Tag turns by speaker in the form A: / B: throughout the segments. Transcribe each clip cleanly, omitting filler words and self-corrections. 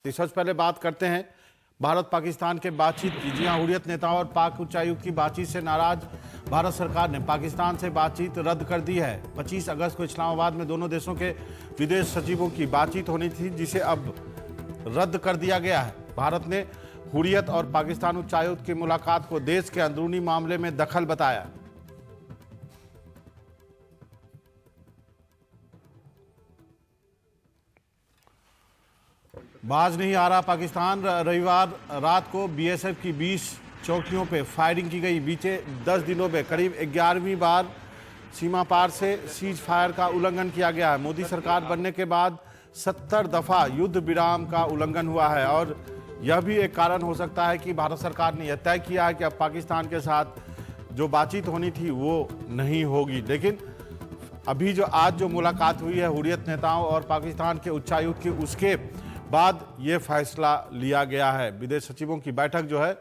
A: तो सबसे पहले बात करते हैं भारत पाकिस्तान के बातचीत की। जी हां, हुर्रियत नेताओं और पाक उच्चायुक्त की बातचीत से नाराज भारत सरकार ने पाकिस्तान से बातचीत रद्द कर दी है। 25 अगस्त को इस्लामाबाद में दोनों देशों के विदेश सचिवों की बातचीत होनी थी, जिसे अब रद्द कर दिया गया है। भारत ने हुर्रियत और पाकिस्तान उच्चायुक्त की मुलाकात को देश के अंदरूनी मामले में दखल बताया। बाज नहीं आ रहा पाकिस्तान। रविवार रात को बीएसएफ की 20 चौकियों पे फायरिंग की गई। बीते 10 दिनों में करीब 11वीं बार सीमा पार से सीज फायर का उल्लंघन किया गया है। मोदी सरकार बनने के बाद 70 दफा युद्ध विराम का उल्लंघन हुआ है और यह भी एक कारण हो सकता है कि भारत सरकार ने यह तय किया है कि अब पाकिस्तान के साथ जो बातचीत होनी थी वो नहीं होगी। लेकिन अभी जो आज जो मुलाकात हुई है हुर्रियत नेताओं और पाकिस्तान के उच्चायुक्त की, उसके बाद ये फैसला लिया गया है। विदेश सचिवों की बैठक जो है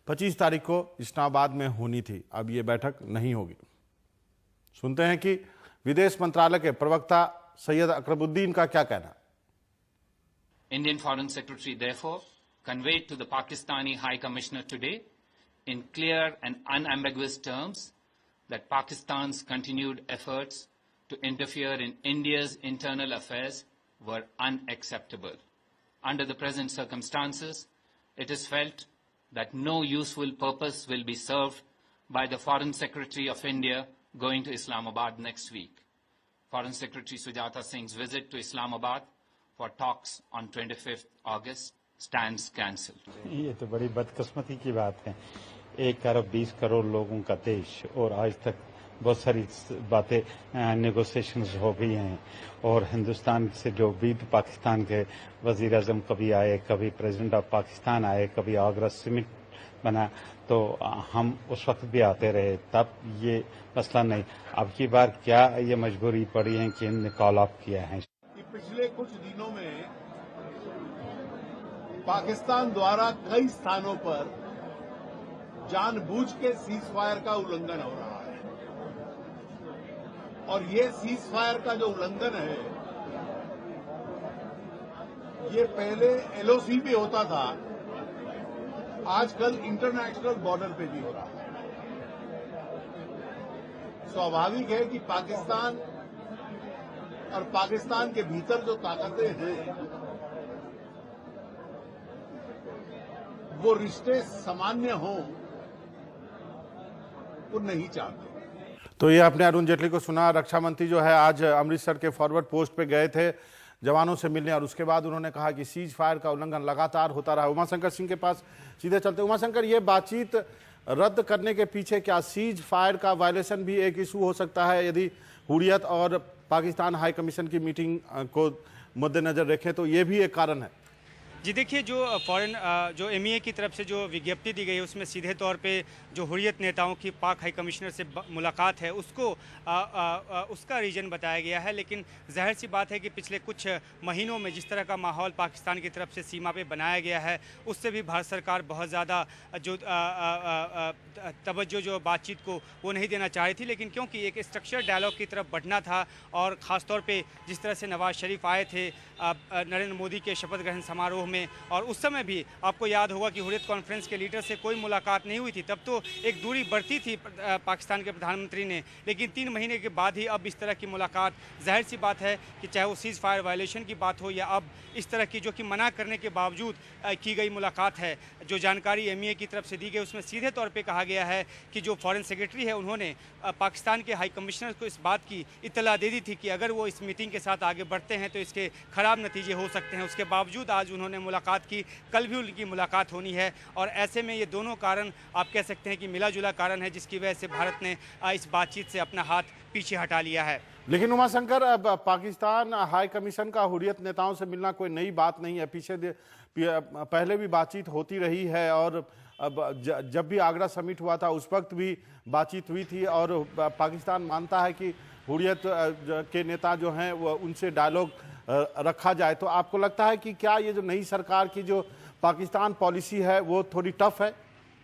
A: 25 तारीख को इस्लामाबाद में होनी थी, अब ये बैठक नहीं होगी। सुनते हैं कि विदेश मंत्रालय के प्रवक्ता सैयद अकरबुद्दीन का क्या कहना।
B: Indian Foreign Secretary therefore conveyed to the Pakistani High Commissioner today in clear and unambiguous terms that Pakistan's continued efforts to interfere in India's internal affairs were unacceptable. Under the present circumstances, it is felt that no useful purpose will be served by the Foreign Secretary of India going to Islamabad next week. Foreign Secretary Sujata Singh's visit to Islamabad for talks on 25th August stands cancelled.
C: ये तो बड़ी बदकिस्मती की बात है। 1 अरब 20 करोड़ लोगों का देश और आज तक बहुत सारी बातें नेगोशिएशंस हो गई हैं और हिंदुस्तान से जो भी पाकिस्तान के वजीर आजम कभी आए, कभी प्रेसिडेंट ऑफ पाकिस्तान आए, कभी आगरा सिमिट बना, तो हम उस वक्त भी आते रहे, तब ये मसला नहीं। अब की बार क्या ये मजबूरी पड़ी है कि इन्होंने कॉल ऑफ किया है।
D: पिछले कुछ दिनों में पाकिस्तान द्वारा कई स्थानों पर जानबूझ के सीज फायर का उल्लंघन हो रहा है और ये सीज फायर का जो उल्लंघन है ये पहले एलओसी पे होता था, आजकल इंटरनेशनल बॉर्डर पे भी हो रहा है। स्वाभाविक है कि पाकिस्तान और पाकिस्तान के भीतर जो ताकतें हैं वो रिश्ते सामान्य हों, वो नहीं चाहते।
A: तो ये आपने अरुण जेटली को सुना। रक्षा मंत्री जो है आज अमृतसर के फॉरवर्ड पोस्ट पे गए थे जवानों से मिलने और उसके बाद उन्होंने कहा कि सीज फायर का उल्लंघन लगातार होता रहा। उमाशंकर सिंह के पास सीधे चलते। उमाशंकर, ये बातचीत रद्द करने के पीछे क्या सीज फायर का वायलेशन भी एक इशू हो सकता है? यदि हुर्रियत और पाकिस्तान हाई कमीशन की मीटिंग को मद्देनजर रखें तो ये भी एक कारण है।
E: जी देखिए, जो एमईए की तरफ से जो विज्ञप्ति दी गई है उसमें सीधे तौर पे जो हुर्रियत नेताओं की पाक हाई कमिश्नर से मुलाकात है उसको उसका रीजन बताया गया है। लेकिन जाहिर सी बात है कि पिछले कुछ महीनों में जिस तरह का माहौल पाकिस्तान की तरफ से सीमा पे बनाया गया है उससे भी भारत सरकार बहुत ज़्यादा जो तवज्जो जो बातचीत को वो नहीं देना चाह रही थी। लेकिन क्योंकि एक स्ट्रक्चर डायलॉग की तरफ बढ़ना था और ख़ासतौर पर जिस तरह से नवाज शरीफ आए थे नरेंद्र मोदी के शपथ ग्रहण समारोह में, और उस समय भी आपको याद होगा कि हुर्रियत कॉन्फ्रेंस के लीडर से कोई मुलाकात नहीं हुई थी, तब तो एक दूरी बढ़ती थी पाकिस्तान के प्रधानमंत्री ने। लेकिन 3 महीने के बाद ही अब इस तरह की मुलाकात, जाहिर सी बात है कि चाहे वो सीज फायर वायलेशन की बात हो या अब इस तरह की जो कि मना करने के बावजूद की गई मुलाकात है। जो जानकारी एमईए की तरफ से दी गई उसमें सीधे तौर पर कहा गया है कि जो फॉरेन सेक्रेटरी है उन्होंने पाकिस्तान के हाई कमिश्नर को इस बात की इत्तला दे दी थी कि अगर वो इस मीटिंग के साथ आगे बढ़ते हैं तो इसके खराब नतीजे हो सकते हैं। उसके बावजूद आज उन्होंने मुलाकात की, कल भी उनकी मुलाकात होनी है और ऐसे में ये दोनों कारण आप कह सकते हैं कि मिला जुला कारण है जिसकी वजह से भारत ने इस बातचीत से अपना हाथ पीछे हटा लिया है।
A: लेकिन उमाशंकर, अब पाकिस्तान हाई कमीशन का हुर्रियत नेताओं से मिलना कोई नई बात नहीं है। पहले भी बातचीत होती रही है और अब जब भी आगरा समिट हुआ था उस वक्त भी बातचीत हुई थी और पाकिस्तान मानता है कि हुर्रियत के नेता जो हैं वो उनसे डायलॉग रखा जाए। तो आपको लगता है कि क्या ये जो नई सरकार की जो पाकिस्तान पॉलिसी है वो थोड़ी टफ है?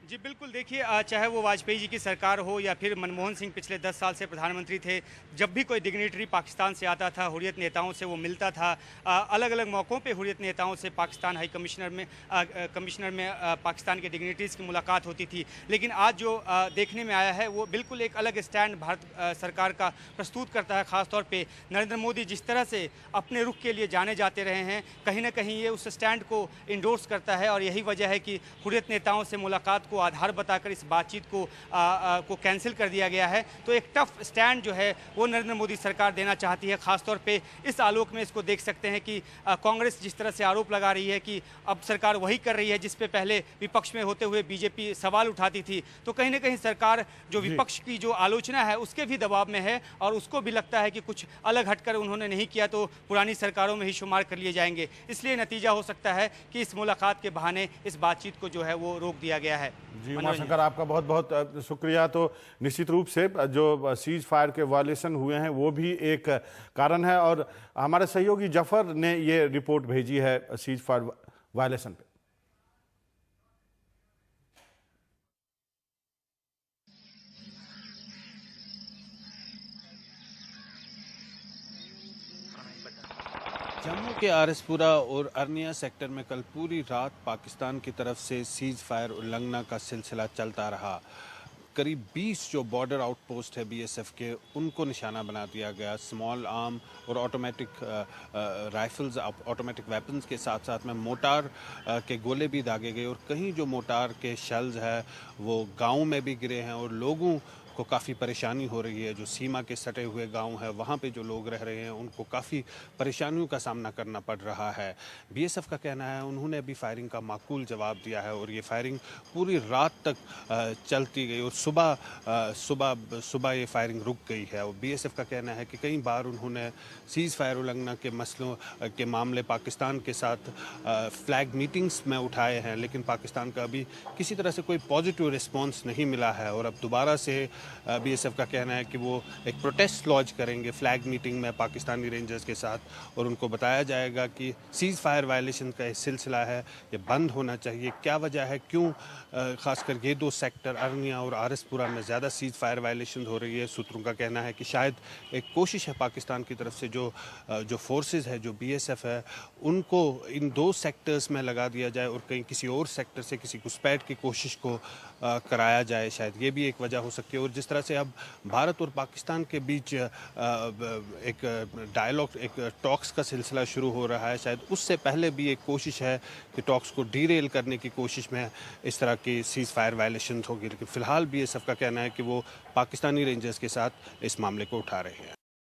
E: जी बिल्कुल, देखिए चाहे वो वाजपेयी जी की सरकार हो या फिर मनमोहन सिंह पिछले 10 साल से प्रधानमंत्री थे, जब भी कोई डिग्निटरी पाकिस्तान से आता था, हुर्रियत नेताओं से वो मिलता था। अलग अलग मौक़ों पे हुर्रियत नेताओं से पाकिस्तान हाई कमिश्नर में पाकिस्तान के डिग्निटरीज़ की मुलाकात होती थी। लेकिन आज जो देखने में आया है वो बिल्कुल एक अलग स्टैंड भारत सरकार का प्रस्तुत करता है। ख़ासतौर पर नरेंद्र मोदी जिस तरह से अपने रुख के लिए जाने जाते रहे हैं, कहीं ना कहीं ये उस स्टैंड को इंडोर्स करता है और यही वजह है कि हुर्रियत नेताओं से मुलाकात को आधार बताकर इस बातचीत को कैंसिल कर दिया गया है। तो एक टफ स्टैंड जो है वो नरेंद्र मोदी सरकार देना चाहती है। खासतौर पे इस आलोक में इसको देख सकते हैं कि कांग्रेस जिस तरह से आरोप लगा रही है कि अब सरकार वही कर रही है जिस पे पहले विपक्ष में होते हुए बीजेपी सवाल उठाती थी, तो कहीं ना कहीं सरकार जो विपक्ष की जो आलोचना है उसके भी दबाव में है और उसको भी लगता है कि कुछ अलग हटकर उन्होंने नहीं किया तो पुरानी सरकारों में ही शुमार कर लिए जाएंगे। इसलिए नतीजा हो सकता है कि इस मुलाकात के बहाने इस बातचीत को जो है वो रोक दिया गया है।
A: जी उमाशंकर, आपका बहुत बहुत शुक्रिया। तो निश्चित रूप से जो सीज फायर के वायलेशन हुए हैं वो भी एक कारण है और हमारे सहयोगी जफर ने ये रिपोर्ट भेजी है सीज फायर वायलेशन पे।
F: जम्मू के आरएसपुरा और अरनिया सेक्टर में कल पूरी रात पाकिस्तान की तरफ से सीज फायर उल्लंघना का सिलसिला चलता रहा। करीब 20 जो बॉर्डर आउटपोस्ट है बीएसएफ के, उनको निशाना बना दिया गया। स्मॉल आर्म और ऑटोमेटिक राइफल्स, ऑटोमेटिक वेपन्स के साथ साथ में मोटार के गोले भी दागे गए और कहीं जो मोटार के शेल्स है वो गाँव में भी गिरे हैं और लोगों को काफ़ी परेशानी हो रही है। जो सीमा के सटे हुए गांव है वहाँ पे जो लोग रह रहे हैं उनको काफ़ी परेशानियों का सामना करना पड़ रहा है। बीएसएफ का कहना है उन्होंने अभी फायरिंग का माकूल जवाब दिया है और ये फायरिंग पूरी रात तक चलती गई और सुबह ये फायरिंग रुक गई है। और बीएसएफ का कहना है कि कई बार उन्होंने सीज़ फायर उल्लंघना के मसलों के मामले पाकिस्तान के साथ फ्लैग मीटिंग्स में उठाए हैं, लेकिन पाकिस्तान का अभी किसी तरह से कोई पॉजिटिव रिस्पॉन्स नहीं मिला है। और अब दोबारा से बीएसएफ का कहना है कि वो एक प्रोटेस्ट लॉन्च करेंगे फ्लैग मीटिंग में पाकिस्तानी रेंजर्स के साथ और उनको बताया जाएगा कि सीज़ फायर वायलेशन का एक सिलसिला है, ये बंद होना चाहिए। क्या वजह है, क्यों खासकर ये दो सेक्टर अरनिया और आरएसपुरा में ज़्यादा सीज़ फायर वायलेशन हो रही है। सूत्रों का कहना है कि शायद एक कोशिश है पाकिस्तान की तरफ से जो फोर्सेस है, जो बीएसएफ है, उनको इन दो सेक्टर्स में लगा दिया जाए और कहीं किसी और सेक्टर से किसी घुसपैठ की कोशिश को कराया जाए। शायद ये भी एक वजह हो सकती है। और जिस तरह से अब भारत और पाकिस्तान के बीच एक डायलॉग, एक टॉक्स का सिलसिला शुरू हो रहा है, शायद उससे पहले भी एक कोशिश है कि टॉक्स को डीरेल करने की कोशिश में इस तरह की सीज़ फायर वायलेशन होगी। लेकिन फ़िलहाल बीएसएफ का कहना है कि वो पाकिस्तानी रेंजर्स के साथ इस मामले को उठा रहे हैं।